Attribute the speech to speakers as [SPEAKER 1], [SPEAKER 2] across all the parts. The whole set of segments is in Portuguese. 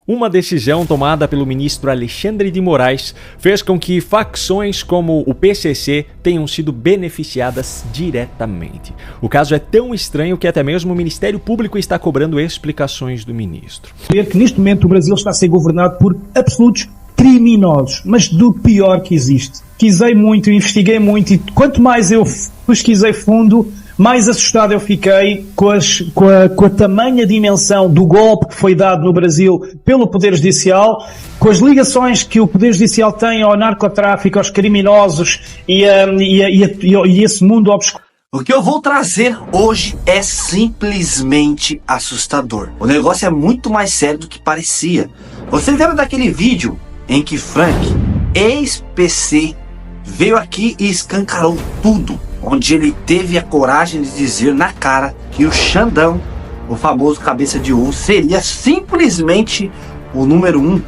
[SPEAKER 1] Uma decisão tomada pelo ministro Alexandre de Moraes fez com que facções como o PCC tenham sido beneficiadas diretamente. O caso é tão estranho que até mesmo o Ministério Público está cobrando explicações do ministro.
[SPEAKER 2] Que neste momento o Brasil está a ser governado por absolutos criminosos, mas do pior que existe. Pesquisei muito, investiguei muito e quanto mais eu pesquisei fundo, mais assustado eu fiquei com a tamanha dimensão do golpe que foi dado no Brasil pelo Poder Judicial, com as ligações que o Poder Judicial tem ao narcotráfico, aos criminosos e esse mundo obscuro.
[SPEAKER 3] O que eu vou trazer hoje é simplesmente assustador. O negócio é muito mais sério do que parecia. Você lembra daquele vídeo em que Frank, ex-PC, veio aqui e escancarou tudo? Onde ele teve a coragem de dizer na cara que o Xandão, o famoso cabeça de ovo, seria simplesmente o número 1,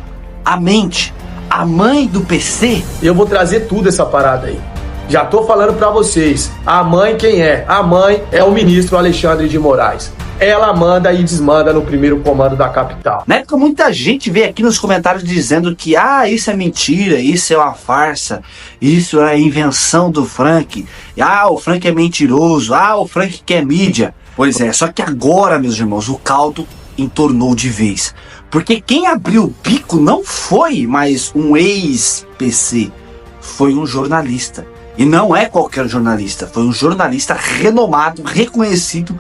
[SPEAKER 3] a mente, a mãe do PC.
[SPEAKER 4] Eu vou trazer tudo essa parada aí. Já tô falando pra vocês, a mãe quem é? A mãe é o ministro Alexandre de Moraes. Ela manda e desmanda no primeiro comando da capital.
[SPEAKER 3] Na época muita gente veio aqui nos comentários dizendo que isso é mentira, isso é uma farsa, isso é invenção do Frank, o Frank é mentiroso, o Frank quer mídia. Pois é, só que agora, meus irmãos, o caldo entornou de vez. Porque quem abriu o bico não foi mais um ex-PC, foi um jornalista. E não é qualquer jornalista, foi um jornalista renomado, reconhecido,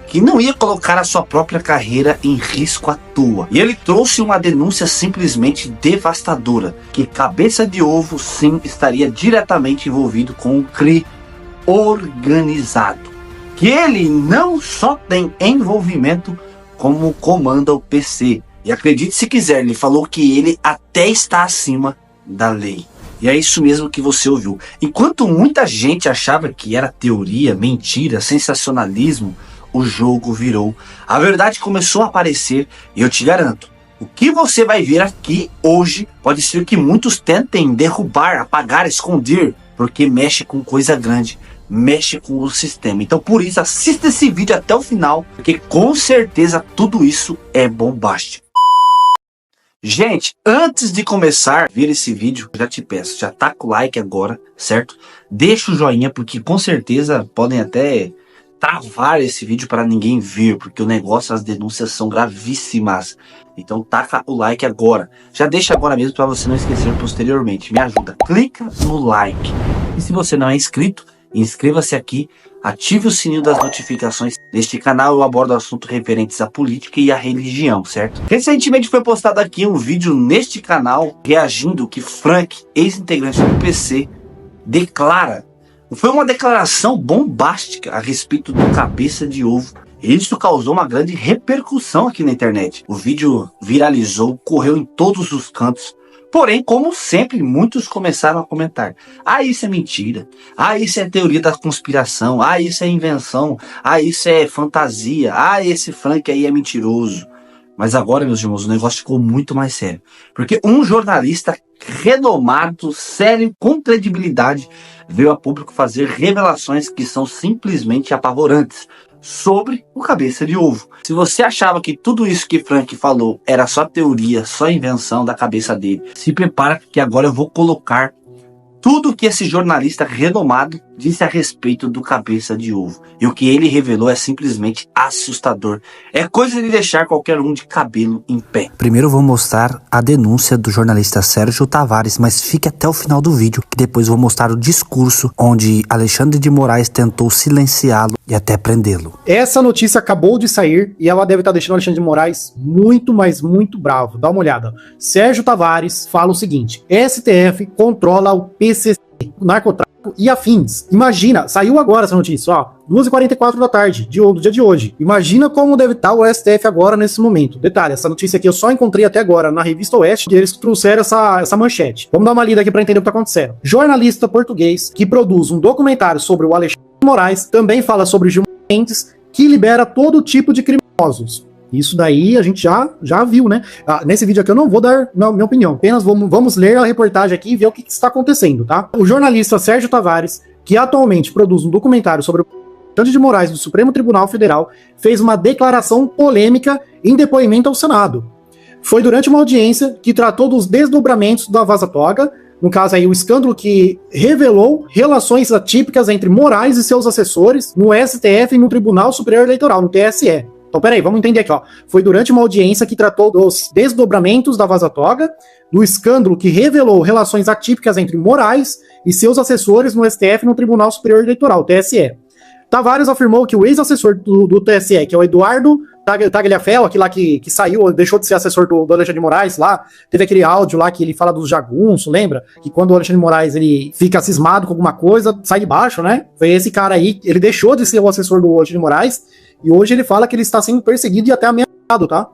[SPEAKER 3] que não ia colocar a sua própria carreira em risco à toa. E ele trouxe uma denúncia simplesmente devastadora, que Cabeça de Ovo sim estaria diretamente envolvido com o crime organizado. Que ele não só tem envolvimento, como comanda o PC. E acredite se quiser, ele falou que ele até está acima da lei. E é isso mesmo que você ouviu. Enquanto muita gente achava que era teoria, mentira, sensacionalismo, o jogo virou. A verdade começou a aparecer e eu te garanto, o que você vai ver aqui hoje pode ser que muitos tentem derrubar, apagar, esconder, porque mexe com coisa grande, mexe com o sistema. Então por isso assista esse vídeo até o final, porque com certeza tudo isso é bombástico. Gente, antes de começar a ver esse vídeo, já te peço, já taca o like agora, certo? Deixa o joinha, porque com certeza podem até travar esse vídeo para ninguém ver, porque o negócio, as denúncias são gravíssimas. Então taca o like agora. Já deixa agora mesmo para você não esquecer posteriormente. Me ajuda, clica no like. E se você não é inscrito, inscreva-se aqui, ative o sininho das notificações. Neste canal eu abordo assuntos referentes à política e à religião, certo? Recentemente foi postado aqui um vídeo neste canal reagindo que Frank, ex-integrante do PC, declara. Foi uma declaração bombástica a respeito do Cabeça de Ovo. Isso causou uma grande repercussão aqui na internet. O vídeo viralizou, correu em todos os cantos. Porém, como sempre, muitos começaram a comentar. Isso é mentira. Isso é teoria da conspiração. Isso é invenção. Isso é fantasia. Esse Frank aí é mentiroso. Mas agora, meus irmãos, o negócio ficou muito mais sério. Porque um jornalista renomado, sério, com credibilidade, veio a público fazer revelações que são simplesmente apavorantes sobre o Cabeça de Ovo. Se você achava que tudo isso que Frank falou era só teoria, só invenção da cabeça dele, se prepara que agora eu vou colocar tudo que esse jornalista renomado disse a respeito do Cabeça de Ovo. E o que ele revelou é simplesmente assustador. É coisa de deixar qualquer um de cabelo em pé.
[SPEAKER 5] Primeiro eu vou mostrar a denúncia do jornalista Sérgio Tavares, mas fique até o final do vídeo, que depois eu vou mostrar o discurso onde Alexandre de Moraes tentou silenciá-lo e até prendê-lo.
[SPEAKER 6] Essa notícia acabou de sair e ela deve estar deixando o Alexandre de Moraes muito, mas muito bravo. Dá uma olhada. Sérgio Tavares fala o seguinte: STF controla o PCC, o narcotráfico e afins. Imagina, saiu agora essa notícia, 2h44 da tarde, do dia de hoje. Imagina como deve estar o STF agora nesse momento. Detalhe, essa notícia aqui eu só encontrei até agora na Revista Oeste, e eles trouxeram essa manchete. Vamos dar uma lida aqui para entender o que está acontecendo. Jornalista português que produz um documentário sobre o Alexandre de Moraes também fala sobre Gilmar Mendes, que libera todo tipo de criminosos. Isso daí a gente já viu, né? Nesse vídeo aqui eu não vou dar minha opinião, apenas vamos ler a reportagem aqui e ver o que está acontecendo, tá? O jornalista Sérgio Tavares, que atualmente produz um documentário sobre o Alexandre de Moraes do Supremo Tribunal Federal, fez uma declaração polêmica em depoimento ao Senado. foi durante uma audiência que tratou dos desdobramentos da Vaza Toga, no caso aí o escândalo que revelou relações atípicas entre Moraes e seus assessores no STF e no Tribunal Superior Eleitoral, no TSE. Então, peraí, vamos entender aqui, ó. Foi durante uma audiência que tratou dos desdobramentos da Vaza Toga, do escândalo que revelou relações atípicas entre Moraes e seus assessores no STF e no Tribunal Superior Eleitoral, TSE. Tavares afirmou que o ex-assessor do TSE, que é o Eduardo Tagliaferro, aquele lá que saiu, deixou de ser assessor do Alexandre de Moraes lá, teve aquele áudio lá que ele fala dos jagunços, lembra? Que quando o Alexandre de Moraes ele fica cismado com alguma coisa, sai de baixo, né? Foi esse cara aí, ele deixou de ser o assessor do Alexandre de Moraes, e hoje ele fala que ele está sendo perseguido e até ameaçado, tá?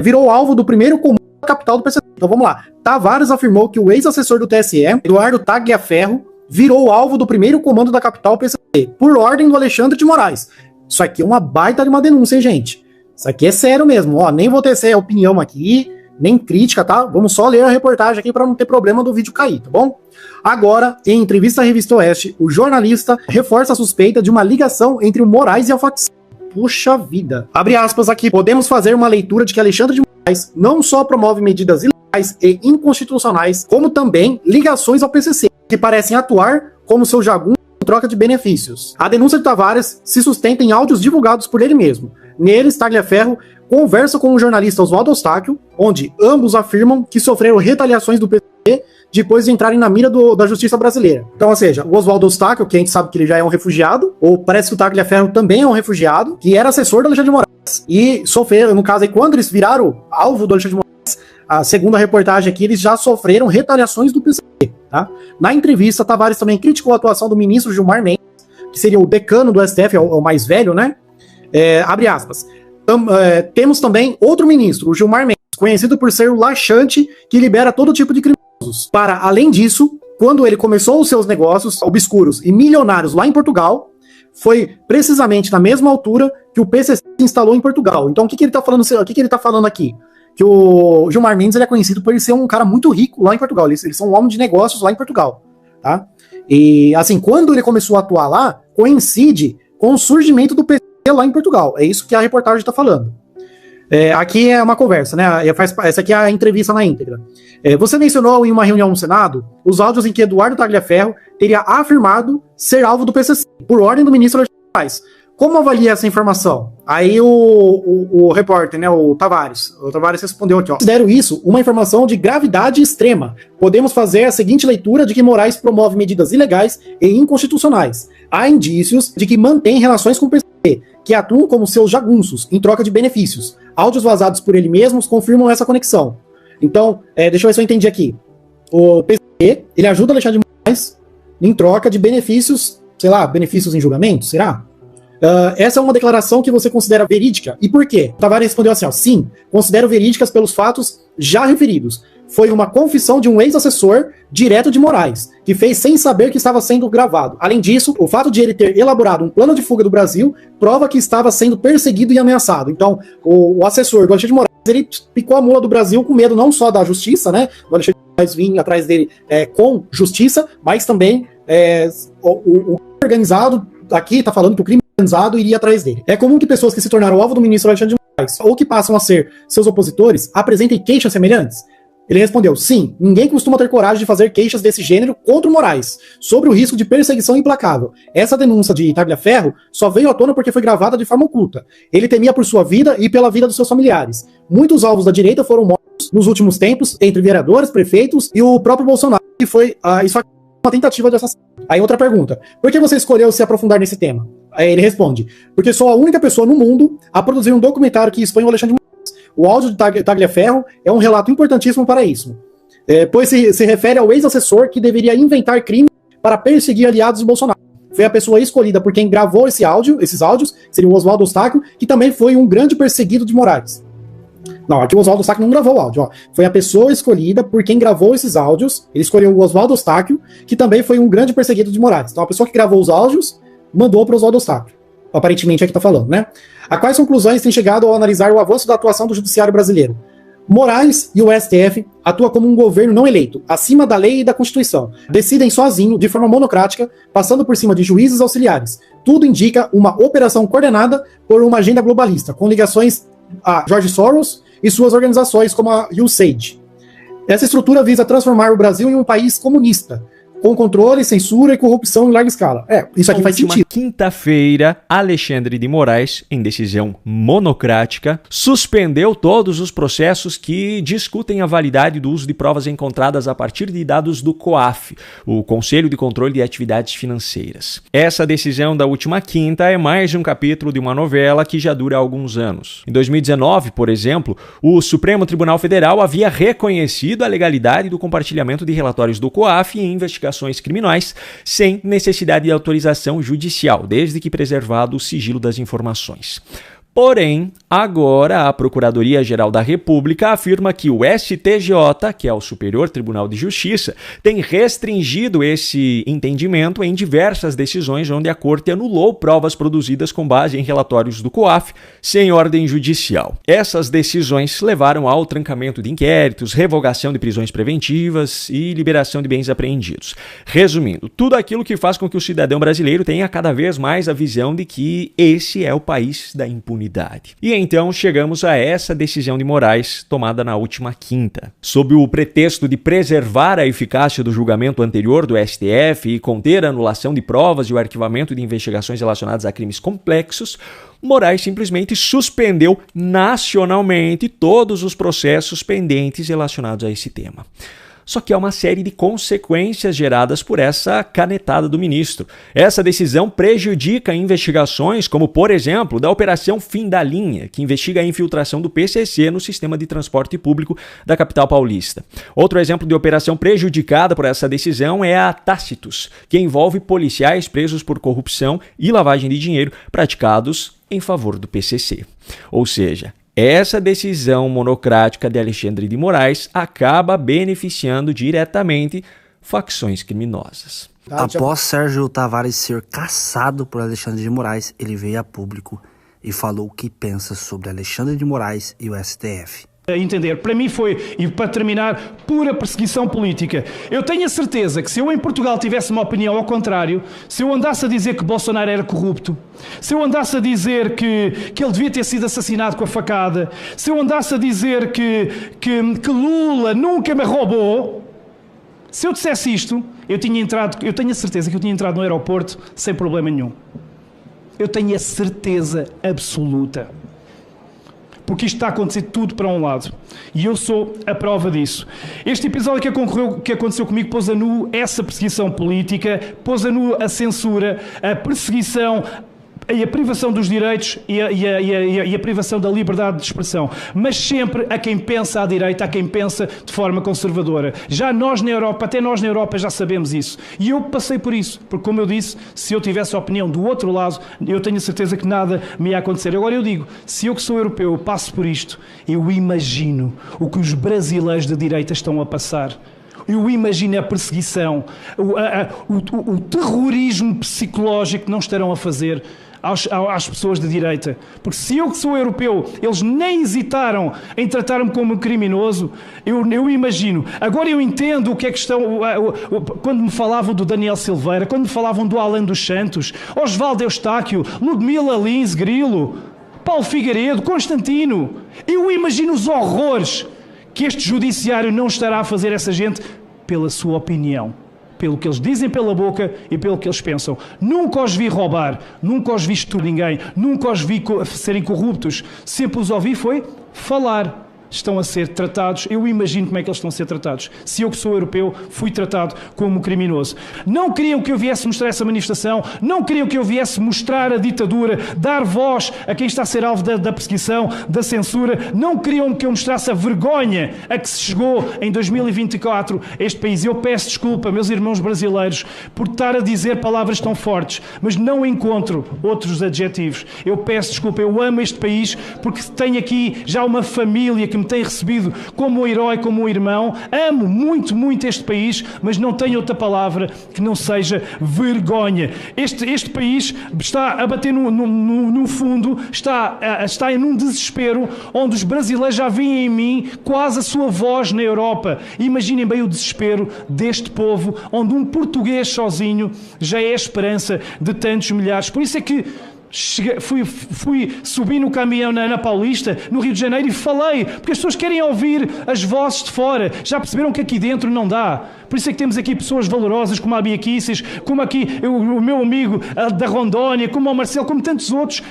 [SPEAKER 6] Virou alvo do primeiro comando da capital do PCC. Então vamos lá. Tavares afirmou que o ex-assessor do TSE, Eduardo Tagliaferro, virou alvo do primeiro comando da capital PCC, por ordem do Alexandre de Moraes. Isso aqui é uma baita de uma denúncia, hein, gente? Isso aqui é sério mesmo, ó. Nem vou tecer opinião aqui, nem crítica, tá? Vamos só ler a reportagem aqui para não ter problema do vídeo cair, tá bom? Agora, em entrevista à Revista Oeste, o jornalista reforça a suspeita de uma ligação entre o Moraes e a facção. Puxa vida. Abre aspas aqui. Podemos fazer uma leitura de que Alexandre de Moraes não só promove medidas ilegais e inconstitucionais, como também ligações ao PCC, que parecem atuar como seu jagunço em troca de benefícios. A denúncia de Tavares se sustenta em áudios divulgados por ele mesmo. Neles, Tagliaferro conversa com o jornalista Oswaldo Eustáquio, onde ambos afirmam que sofreram retaliações do PCC depois de entrarem na mira da justiça brasileira. Então, ou seja, o Oswaldo Eustáquio, que a gente sabe que ele já é um refugiado, ou parece que o Tagliaferro também é um refugiado, que era assessor do Alexandre de Moraes. E sofreram, no caso aí, quando eles viraram alvo do Alexandre de Moraes, a segunda reportagem aqui, eles já sofreram retaliações do PCC, tá? Na entrevista, Tavares também criticou a atuação do ministro Gilmar Mendes, que seria o decano do STF, é o mais velho, né? Abre aspas. Temos também outro ministro, o Gilmar Mendes, conhecido por ser o laxante que libera todo tipo de criminosos. Além disso, quando ele começou os seus negócios obscuros e milionários lá em Portugal, foi precisamente na mesma altura que o PCC se instalou em Portugal. Então, o que ele está falando? O que ele está falando aqui? Que o Gilmar Mendes ele é conhecido por ele ser um cara muito rico lá em Portugal. Eles são um homem de negócios lá em Portugal, tá? E assim, quando ele começou a atuar lá, coincide com o surgimento do PCC lá em Portugal. É isso que a reportagem está falando. Aqui é uma conversa, né? Essa aqui é a entrevista na íntegra. Você mencionou em uma reunião no Senado os áudios em que Eduardo Tagliaferro teria afirmado ser alvo do PCC, por ordem do ministro Alexandre de Moraes. Como avalia essa informação? Aí o repórter, né, o Tavares respondeu aqui, ó. Considero isso uma informação de gravidade extrema. Podemos fazer a seguinte leitura de que Moraes promove medidas ilegais e inconstitucionais. Há indícios de que mantém relações com o PCC, que atuam como seus jagunços, em troca de benefícios. Áudios vazados por ele mesmos confirmam essa conexão. Então, deixa eu ver se eu entendi aqui. O PCC, ele ajuda Alexandre de Moraes em troca de benefícios, sei lá, benefícios em julgamento, será? Essa é uma declaração que você considera verídica. E por quê? O Tavares respondeu assim, ó, sim, considero verídicas pelos fatos já referidos. Foi uma confissão de um ex-assessor direto de Moraes, que fez sem saber que estava sendo gravado. Além disso, o fato de ele ter elaborado um plano de fuga do Brasil prova que estava sendo perseguido e ameaçado. Então, o assessor do Alexandre de Moraes, ele picou a mula do Brasil com medo não só da justiça, né, do Alexandre de Moraes vir atrás dele com justiça, mas também o organizado aqui está falando que o crime organizado iria atrás dele. É comum que pessoas que se tornaram alvo do ministro Alexandre de Moraes ou que passam a ser seus opositores apresentem queixas semelhantes? Ele respondeu, sim, ninguém costuma ter coragem de fazer queixas desse gênero contra o Moraes, sobre o risco de perseguição implacável. Essa denúncia de Tagliaferro só veio à tona porque foi gravada de forma oculta. Ele temia por sua vida e pela vida dos seus familiares. Muitos alvos da direita foram mortos nos últimos tempos, entre vereadores, prefeitos e o próprio Bolsonaro, que foi isso aqui uma tentativa de assassinato. Aí outra pergunta, por que você escolheu se aprofundar nesse tema? Aí ele responde, porque sou a única pessoa no mundo a produzir um documentário que expõe o Alexandre de Moraes. O áudio de Tagliaferro é um relato importantíssimo para isso, pois se refere ao ex-assessor que deveria inventar crime para perseguir aliados de Bolsonaro. Foi a pessoa escolhida por quem gravou esses áudios, seria o Oswaldo Eustáquio, que também foi um grande perseguido de Moraes. Não, aqui o Oswaldo Eustáquio não gravou o áudio, ó. Foi a pessoa escolhida por quem gravou esses áudios, ele escolheu o Oswaldo Eustáquio, que também foi um grande perseguido de Moraes. Então a pessoa que gravou os áudios mandou para o Oswaldo Eustáquio. Aparentemente é que tá falando, né? A quais conclusões tem chegado ao analisar o avanço da atuação do judiciário brasileiro? Moraes e o STF atuam como um governo não eleito, acima da lei e da Constituição. Decidem sozinho, de forma monocrática, passando por cima de juízes auxiliares. Tudo indica uma operação coordenada por uma agenda globalista, com ligações a George Soros e suas organizações como a USAID. Essa estrutura visa transformar o Brasil em um país comunista, com controle, censura e corrupção em larga escala. Isso aqui faz sentido.
[SPEAKER 1] Quinta-feira, Alexandre de Moraes, em decisão monocrática, suspendeu todos os processos que discutem a validade do uso de provas encontradas a partir de dados do COAF, o Conselho de Controle de Atividades Financeiras. Essa decisão da última quinta é mais um capítulo de uma novela que já dura alguns anos. Em 2019, por exemplo, o Supremo Tribunal Federal havia reconhecido a legalidade do compartilhamento de relatórios do COAF em investigações criminais sem necessidade de autorização judicial, desde que preservado o sigilo das informações. Porém, agora a Procuradoria-Geral da República afirma que o STJ, que é o Superior Tribunal de Justiça, tem restringido esse entendimento em diversas decisões onde a Corte anulou provas produzidas com base em relatórios do COAF sem ordem judicial. Essas decisões levaram ao trancamento de inquéritos, revogação de prisões preventivas e liberação de bens apreendidos. Resumindo, tudo aquilo que faz com que o cidadão brasileiro tenha cada vez mais a visão de que esse é o país da impunidade. E então chegamos a essa decisão de Moraes tomada na última quinta. Sob o pretexto de preservar a eficácia do julgamento anterior do STF e conter a anulação de provas e o arquivamento de investigações relacionadas a crimes complexos, Moraes simplesmente suspendeu nacionalmente todos os processos pendentes relacionados a esse tema. Só que há uma série de consequências geradas por essa canetada do ministro. Essa decisão prejudica investigações como, por exemplo, da Operação Fim da Linha, que investiga a infiltração do PCC no sistema de transporte público da capital paulista. Outro exemplo de operação prejudicada por essa decisão é a Tácitos, que envolve policiais presos por corrupção e lavagem de dinheiro praticados em favor do PCC. Ou seja, essa decisão monocrática de Alexandre de Moraes acaba beneficiando diretamente facções criminosas.
[SPEAKER 5] Após Sérgio Tavares ser caçado por Alexandre de Moraes, ele veio a público e falou o que pensa sobre Alexandre de Moraes e o STF.
[SPEAKER 7] Entender, para mim foi, e para terminar, pura perseguição política. Eu tenho a certeza que se eu em Portugal tivesse uma opinião ao contrário, se eu andasse a dizer que Bolsonaro era corrupto, se eu andasse a dizer que ele devia ter sido assassinado com a facada, se eu andasse a dizer que Lula nunca me roubou, se eu dissesse isto, eu tenho a certeza que eu tinha entrado no aeroporto sem problema nenhum. Eu tenho a certeza absoluta. Porque isto está a acontecer tudo para um lado. E eu sou a prova disso. Este episódio que aconteceu comigo pôs a nu essa perseguição política, pôs a nu a censura, a perseguição e a privação dos direitos e a privação da liberdade de expressão. Mas sempre a quem pensa à direita, a quem pensa de forma conservadora. Já nós na Europa, até nós na Europa já sabemos isso. E eu passei por isso. Porque, como eu disse, se eu tivesse a opinião do outro lado, eu tenho a certeza que nada me ia acontecer. Agora eu digo, se eu que sou europeu eu passo por isto, eu imagino o que os brasileiros de direita estão a passar. Eu imagino a perseguição, o terrorismo psicológico que não estarão a fazer às pessoas de direita. Porque se eu que sou europeu, eles nem hesitaram em tratar-me como criminoso, eu imagino. Agora eu entendo o que é que estão... Quando me falavam do Daniel Silveira, quando me falavam do Alan dos Santos, Osvaldo Eustáquio, Ludmila Lins, Grilo, Paulo Figueiredo, Constantino. Eu imagino os horrores que este judiciário não estará a fazer essa gente pela sua opinião. Pelo que eles dizem pela boca e pelo que eles pensam. Nunca os vi roubar, nunca os vi estuprar ninguém, nunca os vi serem corruptos. Sempre os ouvi foi falar. Estão a ser tratados, eu imagino como é que eles estão a ser tratados. Se eu que sou europeu fui tratado como criminoso. Não queriam que eu viesse mostrar essa manifestação, não queriam que eu viesse mostrar a ditadura, dar voz a quem está a ser alvo da perseguição, da censura, não queriam que eu mostrasse a vergonha a que se chegou em 2024 a este país. Eu peço desculpa, meus irmãos brasileiros, por estar a dizer palavras tão fortes, mas não encontro outros adjetivos. Eu peço desculpa, eu amo este país porque tenho aqui já uma família que me tem recebido como um herói, como um irmão. Amo muito, muito este país, mas não tenho outra palavra que não seja vergonha. Este país está a bater no fundo, está num desespero onde os brasileiros já veem em mim quase a sua voz na Europa. Imaginem bem o desespero deste povo, onde um português sozinho já é a esperança de tantos milhares. Por isso é que Fui subir no caminhão na Paulista, no Rio de Janeiro, e falei, porque as pessoas querem ouvir as vozes de fora. Já perceberam que aqui dentro não dá. Por isso é que temos aqui pessoas valorosas como a Bia Kicis, como aqui o meu amigo da Rondônia, como o Marcelo, como tantos outros,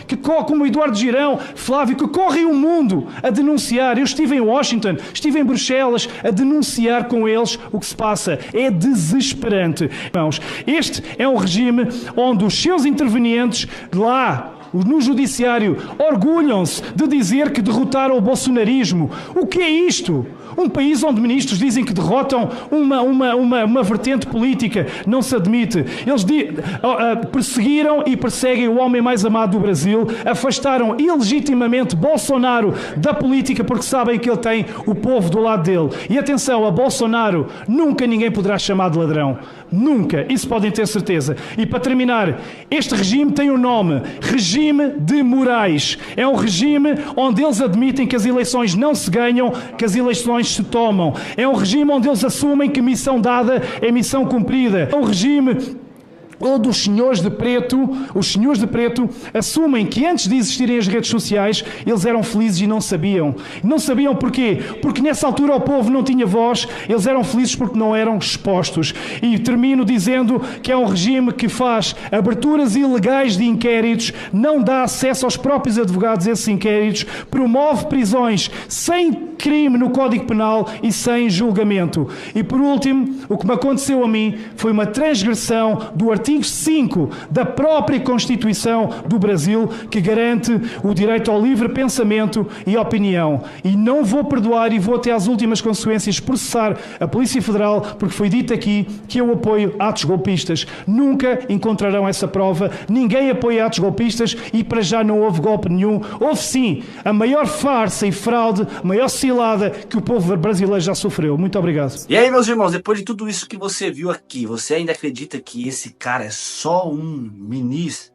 [SPEAKER 7] como o Eduardo Girão, Flávio, que correm o mundo a denunciar. Eu estive em Washington, estive em Bruxelas a denunciar com eles o que se passa. É desesperante. Irmãos, este é um regime onde os seus intervenientes lá no judiciário orgulham-se de dizer que derrotaram o bolsonarismo. O que é isto? Um país onde ministros dizem que derrotam uma vertente política. Não se admite. Eles perseguiram e perseguem o homem mais amado do Brasil, afastaram ilegitimamente Bolsonaro da política porque sabem que ele tem o povo do lado dele. E atenção, a Bolsonaro nunca ninguém poderá chamar de ladrão. Nunca. Isso podem ter certeza. E para terminar, este regime tem um nome. Regime de Moraes. É um regime onde eles admitem que as eleições não se ganham, que as eleições se tomam. É um regime onde eles assumem que missão dada é missão cumprida. É um regime onde os senhores de preto assumem que antes de existirem as redes sociais, eles eram felizes e não sabiam. Não sabiam porquê? Porque nessa altura o povo não tinha voz, eles eram felizes porque não eram expostos. E termino dizendo que é um regime que faz aberturas ilegais de inquéritos, não dá acesso aos próprios advogados a esses inquéritos, promove prisões sem crime no Código Penal e sem julgamento. E por último, o que me aconteceu a mim foi uma transgressão do artigo 5 da própria Constituição do Brasil, que garante o direito ao livre pensamento e opinião. E não vou perdoar e vou até às últimas consequências processar a Polícia Federal, porque foi dito aqui que eu apoio atos golpistas. Nunca encontrarão essa prova. Ninguém apoia atos golpistas e para já não houve golpe nenhum. Houve sim a maior farsa e fraude, a maior cilada que o povo brasileiro já sofreu. Muito obrigado.
[SPEAKER 3] E aí, meus irmãos, depois de tudo isso que você viu aqui, você ainda acredita que esse cara é só um ministro,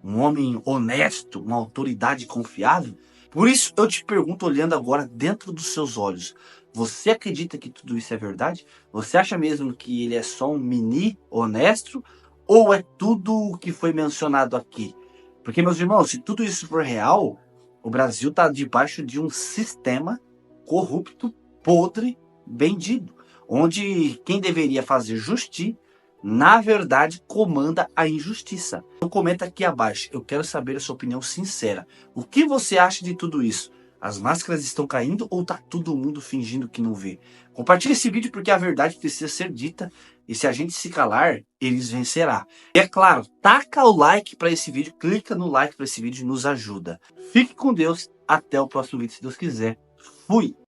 [SPEAKER 3] um homem honesto, uma autoridade confiável? Por isso eu te pergunto, olhando agora dentro dos seus olhos, você acredita que tudo isso é verdade? Você acha mesmo que ele é só um mini honesto? Ou é tudo o que foi mencionado aqui? Porque, meus irmãos, se tudo isso for real, o Brasil está debaixo de um sistema corrupto, podre, vendido, onde quem deveria fazer justiça, na verdade, comanda a injustiça. Então comenta aqui abaixo, eu quero saber a sua opinião sincera. O que você acha de tudo isso? As máscaras estão caindo ou tá todo mundo fingindo que não vê? Compartilhe esse vídeo porque a verdade precisa ser dita e se a gente se calar, eles vencerá. E é claro, taca o like para esse vídeo, clica no like para esse vídeo e nos ajuda. Fique com Deus, até o próximo vídeo se Deus quiser. Fui!